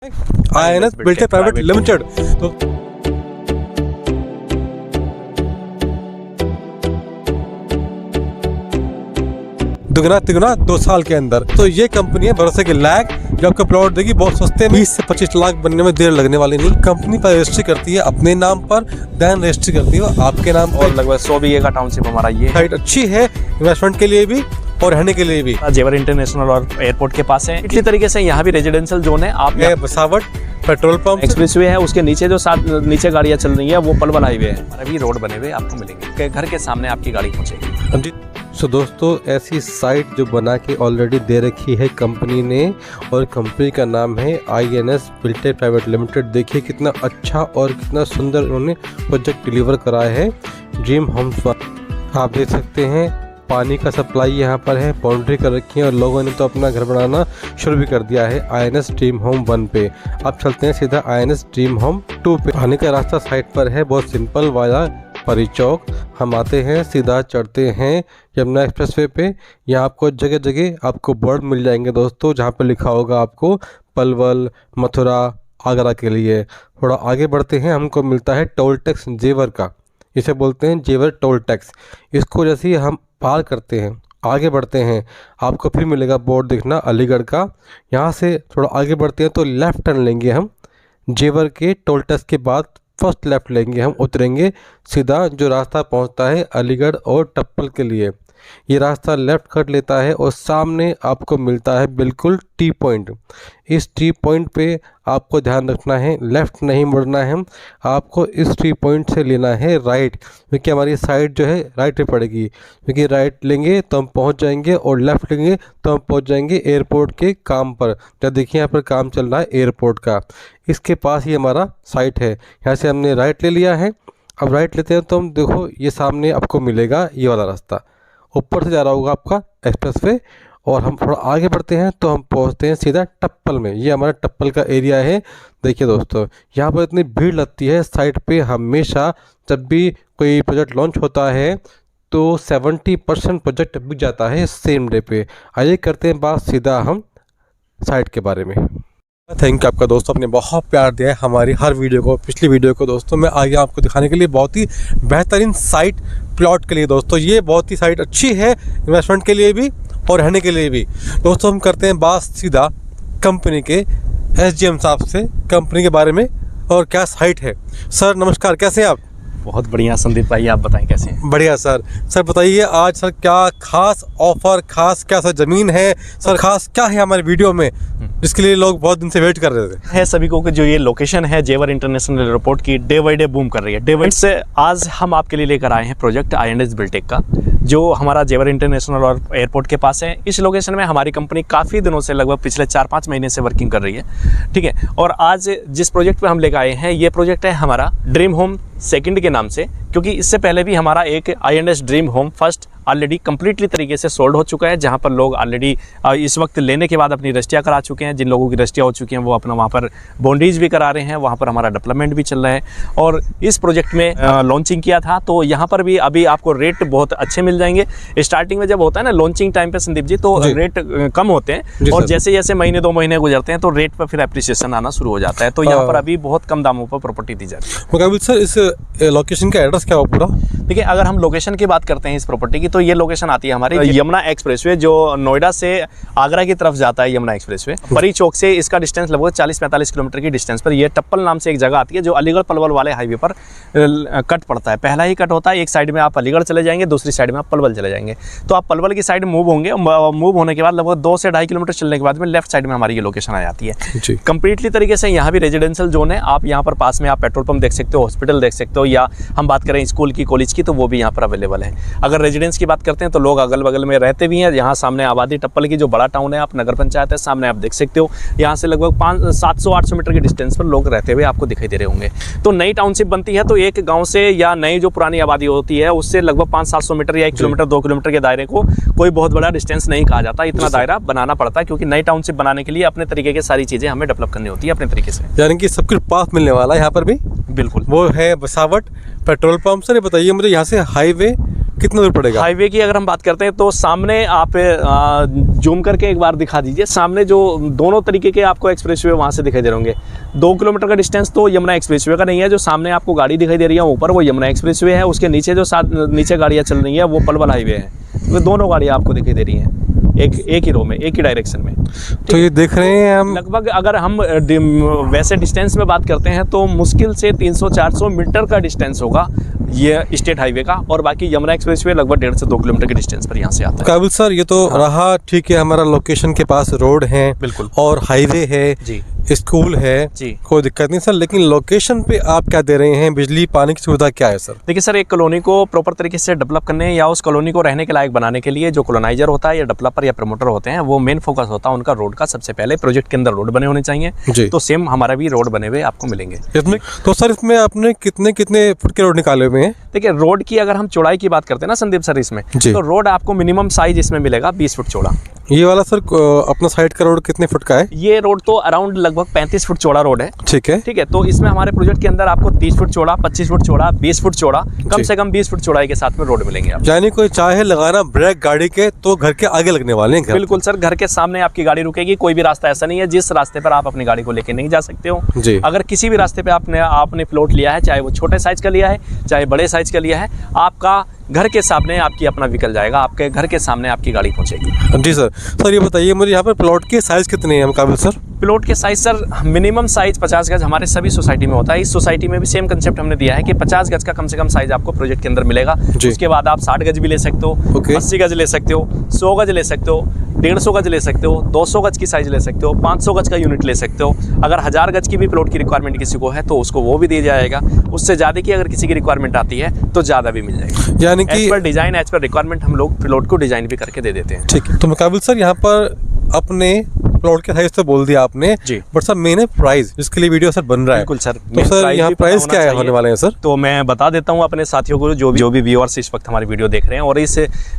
INS बिल्टे private limited. तो दुगना तिगुना 2 साल के अंदर। तो ये कंपनी है भरोसे के लायक, जो आपको प्लॉट देगी बहुत सस्ते में। 20 से 25 लाख बनने में देर लगने वाली नहीं। कंपनी पर रजिस्ट्री करती है अपने नाम पर, देन रजिस्ट्री करती है आपके नाम पर। और लगभग 100 बीघे का टाउनशिप हमारा ये साइट अच्छी है इन्वेस्टमेंट के लिए भी और रहने के लिए भी। जेवर इंटरनेशनल और एयरपोर्ट के पास है। इसी तरीके से यहाँ भी रेजिडेंशियल जोन है। आप बसावट पेट्रोल पंप एक्सप्रेसवे है, उसके नीचे जो नीचे गाड़ियाँ चल रही है वो पलवल हाईवे है। अभी रोड बने हुए आपको मिलेंगे, घर के सामने आपकी गाड़ी पहुँचेगी। सो दोस्तों, ऐसी साइट जो बना के ऑलरेडी दे रखी है कंपनी ने, और कंपनी का नाम है INS बिल्टे प्राइवेट लिमिटेड। देखिए कितना अच्छा और कितना सुंदर उन्होंने प्रोजेक्ट डिलीवर कराया है ड्रीम होम्स। आप देख सकते हैं पानी का सप्लाई यहाँ पर है, बाउंड्री कर रखी है और लोगों ने तो अपना घर बनाना शुरू भी कर दिया है INS ड्रीम होम 1 पे। अब चलते हैं सीधा INS ड्रीम होम 2 पे। आने का रास्ता साइट पर है, बहुत सिंपल, वाया परी चौक। हम आते हैं, सीधा चढ़ते हैं यमुना एक्सप्रेसवे पे। यहाँ आपको जगह जगह आपको बोर्ड मिल जाएंगे दोस्तों, जहाँ पे लिखा होगा आपको पलवल, मथुरा, आगरा के लिए। थोड़ा आगे बढ़ते हैं, हमको मिलता है टोल टैक्स जेवर का, इसे बोलते हैं जेवर टोल टैक्स। इसको जैसे ही हम पार करते हैं, आगे बढ़ते हैं, आपको फिर मिलेगा बोर्ड दिखना अलीगढ़ का। यहाँ से थोड़ा आगे बढ़ते हैं तो लेफ़्ट टर्न लेंगे हम। जेवर के टोल टैक्स के बाद फर्स्ट लेफ़्ट लेंगे हम, उतरेंगे सीधा, जो रास्ता पहुंचता है अलीगढ़ और टप्पल के लिए। ये रास्ता लेफ़्ट कट लेता है और सामने आपको मिलता है बिल्कुल टी पॉइंट। इस टी पॉइंट पे आपको ध्यान रखना है, लेफ़्ट नहीं मुड़ना है, आपको इस टी पॉइंट से लेना है राइट, क्योंकि हमारी साइड जो है राइट पे पड़ेगी। क्योंकि राइट लेंगे तो हम पहुंच जाएंगे और लेफ़्ट लेंगे तो हम पहुंच जाएंगे एयरपोर्ट के काम पर। जब देखिए यहाँ पर काम चल रहा है एयरपोर्ट का, इसके पास ही हमारा साइट है। यहाँ से हमने राइट ले लिया है, अब राइट लेते हैं तो हम देखो ये सामने आपको मिलेगा ये वाला रास्ता, ऊपर से जा रहा होगा आपका एक्सप्रेसवे। और हम थोड़ा आगे बढ़ते हैं तो हम पहुंचते हैं सीधा टप्पल में। ये हमारा टप्पल का एरिया है। देखिए दोस्तों, यहाँ पर इतनी भीड़ लगती है साइट पे हमेशा। जब भी कोई प्रोजेक्ट लॉन्च होता है तो 70% प्रोजेक्ट बिक जाता है सेम डे पे। आइए करते हैं बात सीधा हम साइट के बारे में। थैंक यू आपका दोस्तों, आपने बहुत प्यार दिया है हमारी हर वीडियो को। पिछली वीडियो को दोस्तों मैं आ गया आपको दिखाने के लिए बहुत ही बेहतरीन साइट प्लॉट के लिए। दोस्तों ये बहुत ही साइट अच्छी है इन्वेस्टमेंट के लिए भी और रहने के लिए भी। दोस्तों हम करते हैं बात सीधा कंपनी के SGM साहब से, कंपनी के बारे में और क्या साइट है। सर नमस्कार, कैसे हैं आप? बहुत बढ़िया संदीप भाई, आप बताएं कैसे हैं? बढ़िया सर। सर बताइए आज सर क्या खास ऑफर, खास क्या सर ज़मीन है, सर खास क्या है हमारे वीडियो में जिसके लिए लोग बहुत दिन से वेट कर रहे थे? है सभी को कि जो ये लोकेशन है जेवर इंटरनेशनल एयरपोर्ट की, डे बाई डे बूम कर रही है। डे बाई से आज हम आपके लिए लेकर आए हैं प्रोजेक्ट INS बिल्टेक का, जो हमारा जेवर इंटरनेशनल और एयरपोर्ट के पास है। इस लोकेशन में हमारी कंपनी काफ़ी दिनों से, लगभग पिछले 4-5 महीने से वर्किंग कर रही है, ठीक है। और आज जिस प्रोजेक्ट पे हम लेकर आए हैं, ये प्रोजेक्ट है हमारा ड्रीम होम सेकंड के नाम से, क्योंकि इससे पहले भी हमारा एक INS dream home first already completely तरीके से सोल्ड हो चुका है, जहां पर लोग ऑलरेडी इस वक्त लेने के बाद अपनी रजिस्ट्रियाँ करा चुके हैं। जिन लोगों की रजिस्ट्रियाँ हो चुकी हैं वो अपना वहां पर बाउंड्रीज भी करा रहे हैं, वहां पर हमारा डेवलपमेंट भी चल रहा है। और इस प्रोजेक्ट में लॉन्चिंग किया था, तो यहाँ पर भी अभी आपको रेट बहुत अच्छे मिल जाएंगे। स्टार्टिंग में जब होता है ना लॉन्चिंग टाइम पे संदीप जी, तो रेट कम होते हैं, और जैसे जैसे महीने 2 महीने गुजरते हैं तो रेट पर फिर एप्रिसिएशन आना शुरू हो जाता है। तो यहाँ पर अभी बहुत कम दामों पर प्रॉपर्टी दी जाती है। सर इस लोकेशन का एड्रेस क्या हो पूरा? देखिए, अगर हम लोकेशन की बात करते हैं इस प्रॉपर्टी की, तो ये लोकेशन आती है हमारी यमुना एक्सप्रेसवे, जो नोएडा से आगरा की तरफ जाता है। यमुना एक्सप्रेसवे परी चौक से इसका डिस्टेंस लगभग 40-45 किलोमीटर की डिस्टेंस पर ये टप्पल नाम से एक जगह आती है, जो अलीगढ़ पलवल वाले हाईवे पर कट पड़ता है। पहला ही कट होता है, एक साइड में आप अलीगढ़ चले जाएंगे, दूसरी साइड में आप पलवल चले जाएंगे। तो आप पलवल की साइड मूव होंगे, मूव होने के बाद लगभग 2 से 2.5 किलोमीटर चलने के बाद में लेफ्ट साइड में हमारी ये लोकेशन आ जाती है। कंप्लीटली तरीके से यहाँ भी रेजिडेंशियल जोन है। आप यहाँ पर पास में आप पेट्रोल पंप देख सकते हो, हॉस्पिटल देख सकते हो, या हम बात करें स्कूल की, कॉलेज की, तो वो भी यहाँ पर अवेलेबल है। अगर रेजिडेंस की बात करते हैं तो लोग अगल बगल में रहते भी हैं। यहाँ सामने आबादी टप्पल की जो बड़ा टाउन है, आप नगर पंचायत है, सामने आप देख सकते हो। यहाँ से लगभग 700-800 मीटर की डिस्टेंस पर लोग रहते हुए आपको दिखाई दे रहे होंगे। तो नई टाउनशिप बनती है तो एक गांव से या नई जो पुरानी आबादी होती है उससे लगभग 500-700 मीटर या 1 किलोमीटर 2 किलोमीटर के दायरे को कोई बहुत बड़ा डिस्टेंस नहीं कहा जाता। इतना दायरा बनाना पड़ता है, क्योंकि नई टाउनशिप बनाने के लिए अपने तरीके की सारी चीज़ें हमें डेवलप करनी होती है अपने तरीके से। यानी कि सब कुछ पास मिलने वाला है यहाँ पर भी। बिल्कुल, वो है बसावट पेट्रोल पंप। सर ये बताइए मुझे, यहाँ से हाईवे कितना दूर पड़ेगा? हाईवे की अगर हम बात करते हैं तो सामने आप जूम करके एक बार दिखा दीजिए, सामने जो दोनों तरीके के आपको एक्सप्रेसवे वहाँ से दिखाई दे रहे होंगे। 2 किलोमीटर का डिस्टेंस तो यमुना एक्सप्रेसवे का नहीं है, जो सामने आपको गाड़ी दिखाई दे रही है ऊपर वो यमुना एक्सप्रेसवे है, उसके नीचे जो नीचे गाड़ियाँ चल रही है वो पलवल हाईवे है। वो दोनों गाड़ियाँ आपको दिखाई दे रही हैं एक ही रो में, एक ही डायरेक्शन में। तो ये देख रहे हैं हम, लगभग अगर हम वैसे डिस्टेंस में बात करते हैं तो मुश्किल से 300-400 मीटर का डिस्टेंस होगा ये स्टेट हाईवे का, और बाकी यमुना एक्सप्रेसवे लगभग 1.5 से 2 किलोमीटर के डिस्टेंस पर यहाँ से आता है। काबिल सर ये तो रहा ठीक है, हमारा लोकेशन के पास रोड है बिल्कुल और हाईवे है जी, स्कूल है जी, कोई दिक्कत नहीं सर, लेकिन लोकेशन पे आप क्या दे रहे हैं, बिजली पानी की सुविधा क्या है सर? देखिए सर, एक कॉलोनी को प्रॉपर तरीके से डेवलप करने या उस कॉलोनी को रहने के लायक बनाने के लिए जो कॉलोनाइजर होता है या डेवलपर या प्रमोटर होते हैं वो मेन फोकस होता है उनका रोड का। सबसे पहले प्रोजेक्ट के अंदर रोड बने होने चाहिए जी। तो सेम हमारा भी रोड बने हुए आपको मिलेंगे इसमें। तो सर इसमें आपने कितने कितने फुट के रोड निकाले हुए हैं? देखिए रोड की अगर हम चौड़ाई की बात करते हैं ना संदीप सर, इसमें तो रोड आपको मिनिमम साइज इसमें मिलेगा 20 फुट चौड़ा। ये वाला सर अपना साइड का रोड कितने फुट का है? ये रोड तो अराउंड लगभग 35 फुट चौड़ा रोड है। ठीक है, ठीक है। तो इसमें हमारे प्रोजेक्ट के अंदर आपको 30 फुट चौड़ा, 25 फुट चौड़ा, 20 फुट चौड़ा, कम से कम 20 फुट चौड़ाई के साथ में रोड मिलेंगे आप। यानी कोई चाहे लगाना ब्रेक गाड़ी के तो घर के आगे लगने वाले हैं? बिल्कुल सर, घर के सामने आपकी गाड़ी रुकेगी। कोई भी रास्ता ऐसा नहीं है जिस रास्ते पर आप अपनी गाड़ी को लेके नहीं जा सकते हो जी। अगर किसी भी रास्ते पे आपने प्लॉट लिया है, चाहे वो छोटे साइज का लिया है चाहे बड़े साइज का लिया है, आपका घर के सामने आपकी अपना व्हीकल जाएगा, आपके घर के सामने आपकी गाड़ी पहुंचेगी। जी सर। सर ये बताइए मुझे यहाँ पर प्लॉट के साइज कितने हैं काबिल सर? प्लॉट के साइज सर मिनिमम साइज 50 गज हमारे सभी सोसाइटी में होता है। इस सोसाइटी में भी सेम कंसेप्ट हमने दिया है कि 50 गज का कम से कम साइज आपको प्रोजेक्ट के अंदर मिलेगा। उसके बाद आप 60 गज भी ले सकते हो, 80 गज ले सकते हो, 100 गज ले सकते हो, 150 गज ले सकते हो, 200 गज की साइज ले सकते हो, 500 गज का यूनिट ले सकते हो। अगर 1000 गज की भी प्लॉट की रिक्वायरमेंट किसी को है तो उसको वो भी दिया जाएगा। उससे ज़्यादा की अगर किसी की रिक्वायरमेंट आती है तो ज़्यादा भी मिल जाएगी। यानी कि as per design, as per requirement हम लोग प्लॉट को डिजाइन भी करके दे देते हैं। ठीक है। तो काबिल सर यहाँ पर अपने प्लॉट के साइज तो बोल दिया आपने जी, बट सर मेन है प्राइस जिसके लिए वीडियो सर बन रहा है। बिल्कुल सर। तो सर यहाँ प्राइस क्या है होने वाले हैं सर? तो मैं बता देता हूँ अपने साथियों को जो भी व्यूअर्स इस वक्त हमारी वीडियो देख रहे हैं और इस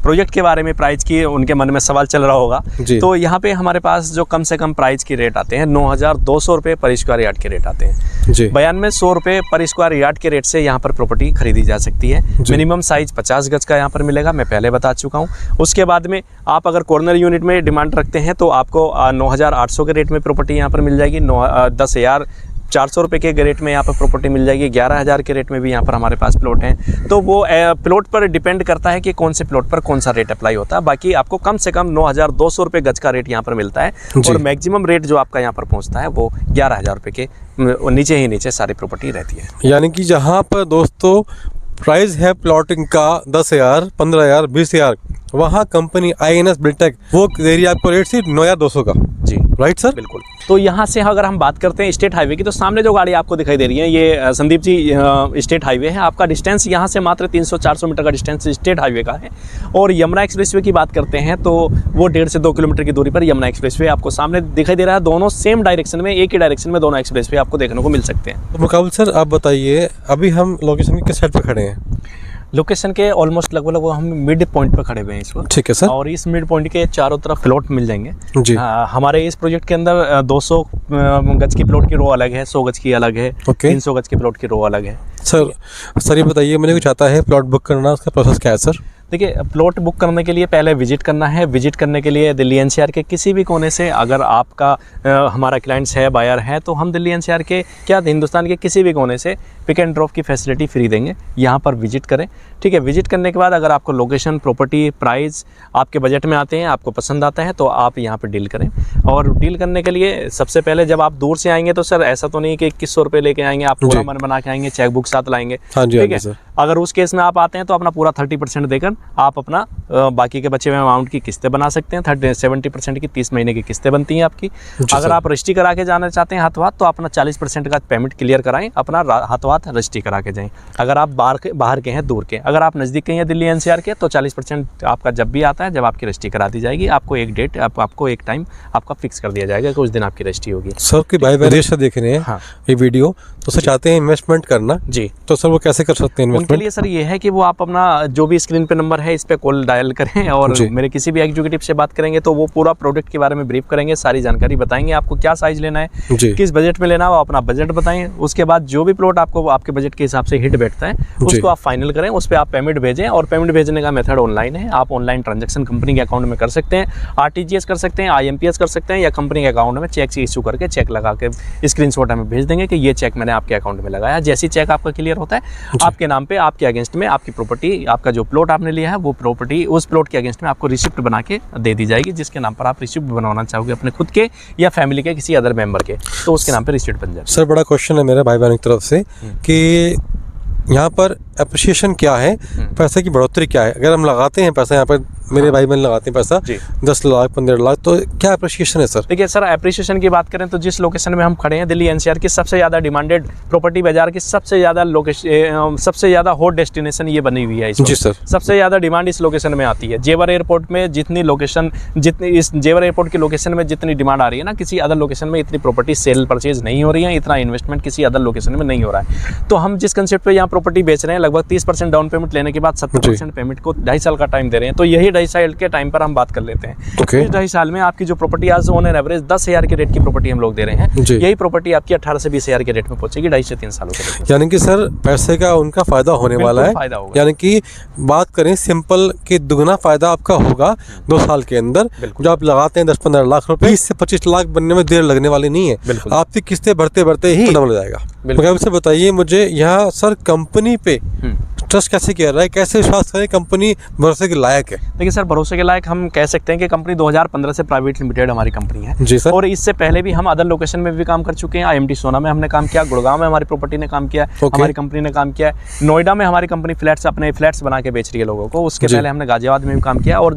प्रोजेक्ट के बारे में प्राइस की उनके मन में सवाल चल रहा होगा, तो यहाँ पे हमारे पास जो कम से कम प्राइस की रेट आते हैं 9,200 रुपये पर स्क्वायर यार्ड के रेट आते हैं जी। 9200 रुपये पर स्क्वायर यार्ड के रेट से यहाँ पर प्रॉपर्टी खरीदी जा सकती है। मिनिमम साइज 50 गज का यहाँ पर मिलेगा, मैं पहले बता चुका हूँ। उसके बाद में आप अगर कॉर्नर यूनिट में डिमांड रखते हैं तो आपको 9,800 के रेट में प्रॉपर्टी यहाँ पर मिल जाएगी। 10,400 रुपये के रेट में यहाँ पर प्रॉपर्टी मिल जाएगी। 11,000 के रेट में भी यहाँ पर हमारे पास प्लॉट हैं। तो वो प्लॉट पर डिपेंड करता है कि कौन से प्लॉट पर कौन सा रेट अप्लाई होता है। बाकी आपको कम से कम 9,200 रुपये गज का रेट यहाँ पर मिलता है और मैक्सिमम रेट जो आपका यहाँ पर पहुँचता है वो 11,000 रुपये के नीचे ही नीचे सारी प्रॉपर्टी रहती है। यानी कि जहाँ पर दोस्तों प्राइस है प्लॉटिंग का 10,000, 15,000, 20,000, वहाँ कंपनी INS बिल्टेक वो दे रही है आपको रेट सिर्फ 9,200 का जी। Right sir? बिल्कुल। तो यहाँ से अगर हम बात करते हैं स्टेट हाईवे की, तो सामने जो गाड़ी आपको दिखाई दे रही है ये संदीप जी स्टेट हाईवे है। आपका डिस्टेंस यहाँ से मात्र 300-400 मीटर का डिस्टेंस स्टेट हाईवे का है। और यमुना एक्सप्रेसवे की बात करते हैं तो वो 1.5 से 2 किलोमीटर की दूरी पर यमुना एक्सप्रेसवे आपको सामने दिखाई दे रहा है। दोनों सेम डायरेक्शन में, एक ही डायरेक्शन में दोनों एक्सप्रेसवे आपको देखने को मिल सकते हैं। तो मुकाबिल सर आप बताइए अभी हम लोकेशन के किस साइड पर खड़े हैं? लोकेशन के ऑलमोस्ट लगभग हम मिड पॉइंट पर खड़े हुए हैं इस वक्त। ठीक है सर। और इस मिड पॉइंट के चारों तरफ प्लॉट मिल जाएंगे जी। हमारे इस प्रोजेक्ट के अंदर 200 गज की प्लॉट की रो अलग है, 100 गज की अलग है, 300 गज की प्लॉट की रो अलग है। सर ये बताइए मुझे कुछ आता है प्लॉट बुक करना, उसका प्रोसेस क्या है सर? देखिए प्लॉट बुक करने के लिए पहले विजिट करना है। विजिट करने के लिए दिल्ली NCR के किसी भी कोने से अगर आपका हमारा क्लाइंट्स है, बायर है, तो हम दिल्ली NCR के क्या हिंदुस्तान के किसी भी कोने से पिक एंड ड्रॉप की फैसिलिटी फ्री देंगे। यहाँ पर विजिट करें। ठीक है। विजिट करने के बाद अगर आपको लोकेशन, प्रॉपर्टी, प्राइस आपके बजट में आते हैं, आपको पसंद आता है तो आप यहाँ पर डील करें। और डील करने के लिए सबसे पहले जब आप दूर से आएंगे तो सर ऐसा तो नहीं कि 2100 रुपये लेके आएंगे, आप पूरा मन बना के आएंगे, चेक बुक साथ लाएंगे। ठीक है। अगर उस केस में आप आते हैं तो अपना पूरा 30% देकर आप अपना बाकी के बचे हुए अमाउंट की किस्तें बना सकते हैं। 70% की 30 महीने की किस्तें बनती हैं आपकी। अगर आप रजिस्ट्री करा के जाना चाहते हैं हाथों हाथ तो अपना 40% का पेमेंट क्लियर कराएं, अपना हाथों हाथ रजिस्ट्री करा के जाएं। अगर आप बाहर के हैं, दूर के, अगर आप नज़दीक के हैं दिल्ली NCR के, तो 40% आपका जब भी आता है, जब आपकी रजिस्ट्री करा दी जाएगी, आपको एक डेट आपको एक टाइम आपका फिक्स कर दिया जाएगा कि उस दिन आपकी रजिस्ट्री होगी। सर के भाई विदेश से देख रहे हैं ये वीडियो, तो सर चाहते हैं इन्वेस्टमेंट करना जी, तो सर वो कैसे कर सकते हैं? इसके लिए सर ये है कि वो आप अपना जो भी स्क्रीन पे नंबर है इस पे कॉल डायल करें और मेरे किसी भी एग्जीक्यूटिव से बात करेंगे तो वो पूरा प्रोडक्ट के बारे में ब्रीफ करेंगे, सारी जानकारी बताएंगे आपको क्या साइज लेना है, किस बजट में लेना है, वो अपना बजट बताएं। उसके बाद जो भी प्लॉट आपको आपके बजट के हिसाब से हिट बैठता है उसको आप फाइनल करें, उस पर आप पेमेंट भेजें। और पेमेंट भेजने का मेथड ऑनलाइन है, आप ऑनलाइन ट्रांजैक्शन कंपनी के अकाउंट में कर सकते हैं, RTGS कर सकते हैं, IMPS कर सकते हैं, या कंपनी के अकाउंट में चेक से इशू करके चेक लगा के स्क्रीनशॉट हमें भेज देंगे कि ये चेक मैंने आपके अकाउंट में लगाया। जैसे चेक आपका क्लियर होता है आपके नाम पे आपके अगेंस्ट में आपकी प्रॉपर्टी, आपका जो प्लॉट आपने लिया है वो प्रॉपर्टी उस प्लॉट के अगेंस्ट में आपको रिसिप्ट बना के दे दी जाएगी, जिसके नाम पर आप रिसिप्ट बनवाना चाहोगे अपने खुद के या फैमिली के किसी अदर मेंबर के, तो उसके नाम पे रिसिप्ट बन जाए। सर बड़ा क्वेश्चन है मेरे भाई बहन की तरफ से कि यहाँ पर एप्रिसिएशन क्या है, पैसे की बढ़ोतरी क्या है? अगर हम लगाते हैं पैसा, यहाँ पर मेरे भाई बहन लगाते हैं पैसा 10 लाख 15 लाख, तो क्या एप्रिसिएशन है सर? देखिए सर, एप्रिसिएशन की बात करें तो जिस लोकेशन में हम खड़े हैं दिल्ली NCR की सबसे ज़्यादा डिमांडेड प्रॉपर्टी बाजार की सबसे ज़्यादा हॉट डेस्टिनेशन ये बनी हुई है। जी सर, सबसे ज़्यादा डिमांड इस लोकेशन में आती है। जेवर एयरपोर्ट में इस जेवर एयरपोर्ट की लोकेशन में जितनी डिमांड आ रही है ना, किसी अदर लोकेशन में इतनी प्रॉपर्टी सेल परचेज नहीं हो रही है, इतना इन्वेस्टमेंट किसी अदर लोकेशन में नहीं हो रहा है। तो हम जिस कंसेप्ट पे यहाँ प्रॉपर्टी बेच रहे हैं, लगभग 30% डाउन पेमेंट लेने के बाद 70% पेमेंट को 2.5 साल का टाइम दे रहे हैं। तो यही 2.5 साल के टाइम पर हम बात कर लेते हैं। इस 2.5 साल में आपकी जो प्रॉपर्टी आज ऑन एन एवरेज 10,000 के रेट की प्रॉपर्टी हम लोग दे रहे हैं, यही प्रॉपर्टी आपकी 18 से 20,000 के रेट में पहुंचेगी 2.5 से 3 सालों के रेट। यानी कि सर पैसे का उनका फायदा होने वाला है, यानी कि बात करें सिंपल कि दुगना फायदा आपका होगा 2 साल के अंदर। जो आप लगाते हैं 10-15 लाख रुपए, 20 से 25 लाख बनने में देर लगने वाली नहीं है, आपकी किस्तें भरते भरते ही खत्म हो जाएगा। मगर बताइए मुझे यहाँ सर कंपनी पे ट्रस्ट कैसे किया रहा है, कैसे विश्वास करें कंपनी भरोसे के लायक है? देखिए सर, भरोसे के लायक हम कह सकते हैं कि कंपनी 2015 से प्राइवेट लिमिटेड हमारी कंपनी है। जी सर। और इससे पहले भी हम अदर लोकेशन में भी काम कर चुके हैं। IMT सोना में हमने काम किया, गुड़गांव में हमारी प्रॉपर्टी ने काम किया, हमारी कंपनी ने काम किया, नोएडा में हमारी कंपनी अपने फ्लैट्स बना के बेच रही है लोगों को। उसके पहले हमने गाजियाबाद में भी काम किया। और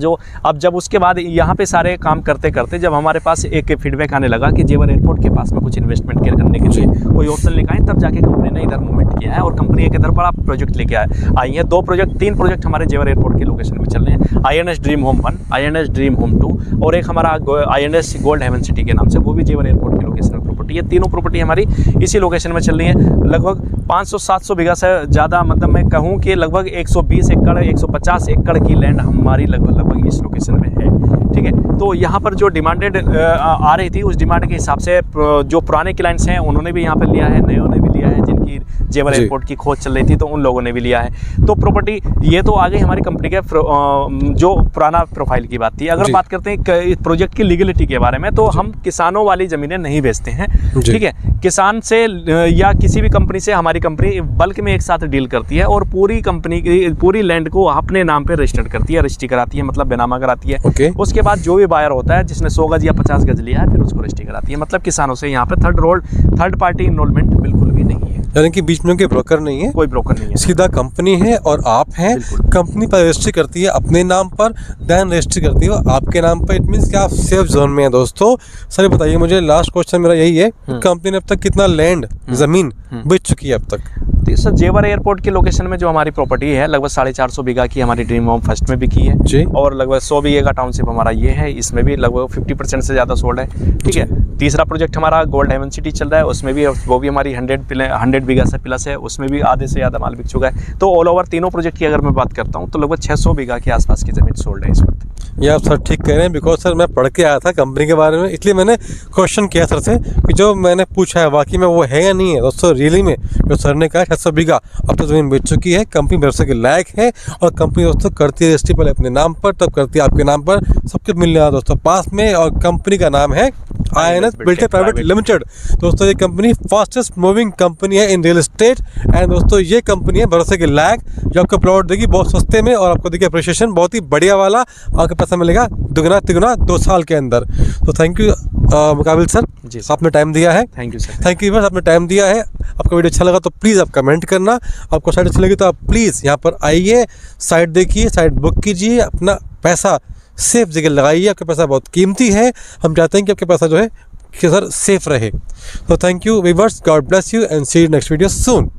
जब उसके बाद यहाँ पे सारे काम करते करते जब हमारे पास एक फीडबैक आने लगा कि जेवर एयरपोर्ट के पास में कुछ इन्वेस्टमेंट करने के लिए कोई ऑप्शन लेकर आए, तब जाके कंपनी ने इधर मूवमेंट किया है और कंपनी एक इधर बड़ा प्रोजेक्ट लेके आई है। 3 प्रोजेक्ट हमारे जेवर एयरपोर्ट के लोकेशन में चल रहे हैं। INS dream home 1, INS dream home 2 और एक हमारा INS गोल्ड हेवन सिटी के नाम से, वो भी जेवर एयरपोर्ट की लोकेशन में प्रॉपर्टी है। तीनों प्रॉपर्टी हमारी इसी लोकेशन में चल रही है। लगभग 500-700 बीघा से ज़्यादा, मतलब मैं कहूँ कि लगभग 120 एकड़ 150 एकड़ की लैंड हमारी लगभग इस लोकेशन में है। ठीक है, तो यहाँ पर जो डिमांडेड आ रही थी उस डिमांड के हिसाब से जो पुराने क्लाइंट्स हैं उन्होंने भी यहाँ पर लिया है, नयों ने भी लिया है, जिनकी जेवर एयरपोर्ट की खोज चल रही थी तो उन लोगों ने भी लिया है। तो प्रॉपर्टी ये तो आ गई हमारी कंपनी के जो पुराना प्रोफाइल की बात थी। अगर बात करते हैं प्रोजेक्ट की लीगलिटी के बारे में, तो हम किसानों वाली ज़मीनें नहीं बेचते हैं। ठीक है, किसान से या किसी भी कंपनी से हमारी कंपनी बल्क में एक साथ डील करती है और पूरी कंपनी की पूरी लैंड को अपने नाम पे रजिस्टर्ड करती है, रजिस्ट्री कराती है, मतलब बेनामा कराती है। उसके बाद जो भी बायर होता है जिसने 100 गज या 50 गज लिया है, फिर उसको रजिस्ट्री कराती है। मतलब किसानों से यहाँ पे थर्ड पार्टी इन्वॉल्वमेंट बिल्कुल भी नहीं है, यानी कि बीच में कोई ब्रोकर नहीं है, कोई ब्रोकर नहीं है, सीधा कंपनी है और आप हैं। कंपनी पर रजिस्ट्री करती है अपने नाम पर, देन रजिस्ट्री करती है आपके नाम पर। इट मींस कि आप सेफ जोन में हैं दोस्तों। सर बताइए मुझे, लास्ट क्वेश्चन मेरा यही है, कंपनी ने अब तक कितना लैंड जमीन बेच चुकी है अब तक? सर जेवर एयरपोर्ट की लोकेशन में जो हमारी प्रॉपर्टी है लगभग 450 बीघा की हमारी ड्रीम होम फर्स्ट में भी की है जी, और लगभग 100 बीघे का टाउनशिप हमारा ये है, इसमें भी लगभग 50% से ज़्यादा सोल्ड है। ठीक है, तीसरा प्रोजेक्ट हमारा गोल्ड हेवन सिटी चल रहा है, उसमें भी वो भी हमारी 100 बीघा से प्लस है, उसमें भी आधे से ज़्यादा माल बिक चुका है। तो ऑल ओवर तीनों प्रोजेक्ट की अगर मैं बात करता हूँ तो लगभग 600 बीघा के आसपास की ज़मीन सोल्ड है इस वक्त। ये आप सर ठीक कह रहे हैं, बिकॉज सर मैं पढ़ के आया था कंपनी के बारे में, इसलिए मैंने क्वेश्चन किया सर से कि जो मैंने पूछा है वाकई में वो है या नहीं है। दोस्तों रियली में जो सर ने कहा 600 बीघा अब तो ज़मीन बेच चुकी है, कंपनी भरोसे के लायक है। और कंपनी दोस्तों करती है रजिस्ट्री पहले अपने नाम पर, तब करती है आपके नाम पर, सब कुछ मिलने वाला दोस्तों पास में। और कंपनी का नाम है INS बिल्टे प्राइवेट लिमिटेड। दोस्तों ये कंपनी फास्टेस्ट मूविंग कंपनी है इन रियल एस्टेट। एंड दोस्तों ये कंपनी है भरोसे के लायक, जो आपको प्लॉट देगी बहुत सस्ते में और आपको देखिए अप्रिशिएशन बहुत ही बढ़िया वाला आपके पैसा मिलेगा दुगना तिगुना 2 साल के अंदर। तो थैंक यू मुकाबिल सर जी, आपने टाइम दिया है। Thank you sir, thank you बस, आपने टाइम दिया है। आपका वीडियो अच्छा लगा तो प्लीज़ आप कमेंट करना, आपको साइट अच्छी लगी तो आप प्लीज़ यहाँ पर आइए, साइट देखिए, साइट बुक कीजिए, अपना पैसा सेफ जगह लगाइए। आपका पैसा बहुत कीमती है, हम चाहते हैं कि आपका पैसा जो है कि सर सेफ रहे। तो thank you viewers, God bless you and see you next video soon.